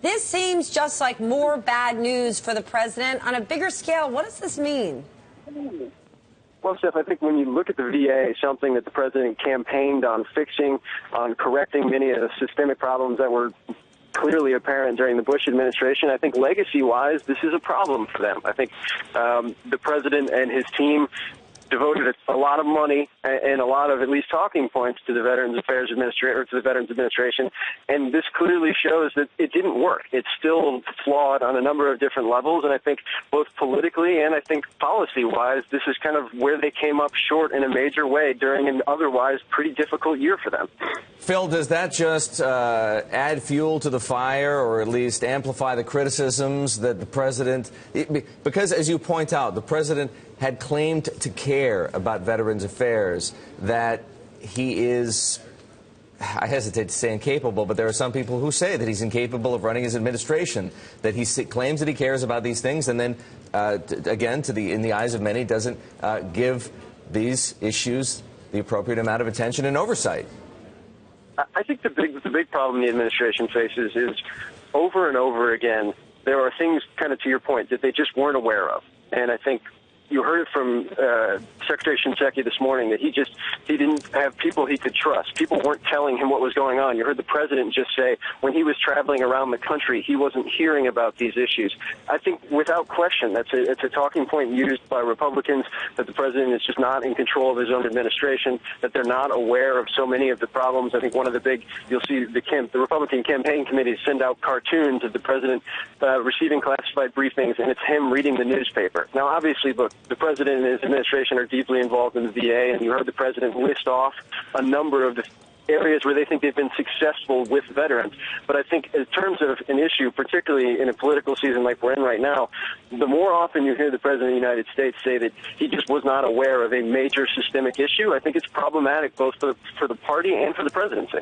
This seems just like more bad news for the president. On a bigger scale, what does this mean? Well, Steph, I think when you look at the VA, something that the president campaigned on fixing, on correcting many of the systemic problems that were clearly apparent during the Bush administration, I think legacy-wise, this is a problem for them. I think the president and his team devoted a lot of money and a lot of at least talking points to the Veterans Affairs Administration, to the Veterans Administration, and this clearly shows that it didn't work. It's still flawed on a number of different levels, and I think both politically and I think policy-wise, this is kind of where they came up short in a major way during an otherwise pretty difficult year for them. Phil, does that just add fuel to the fire, or at least amplify the criticisms that the president, because as you point out, the president had claimed to care about Veterans Affairs, that he is, I hesitate to say incapable, but there are some people who say that he's incapable of running his administration, that he claims that he cares about these things, and then, again, in the eyes of many, doesn't give these issues the appropriate amount of attention and oversight. I think the big problem the administration faces is over and over again, there are things, kind of to your point, that they just weren't aware of. And I think you heard it from Secretary Shinseki this morning that he didn't have people he could trust. People weren't telling him what was going on. You heard the president just say when he was traveling around the country, he wasn't hearing about these issues. I think without question, it's a talking point used by Republicans that the president is just not in control of his own administration, that they're not aware of so many of the problems. I think one of the big, you'll see the Republican campaign committees send out cartoons of the president receiving classified briefings, and it's him reading the newspaper. Now, obviously, look, the president and his administration are deeply involved in the VA, and you heard the president list off a number of the areas where they think they've been successful with veterans. But I think in terms of an issue, particularly in a political season like we're in right now, the more often you hear the president of the United States say that he just was not aware of a major systemic issue, I think it's problematic both for the party and for the presidency.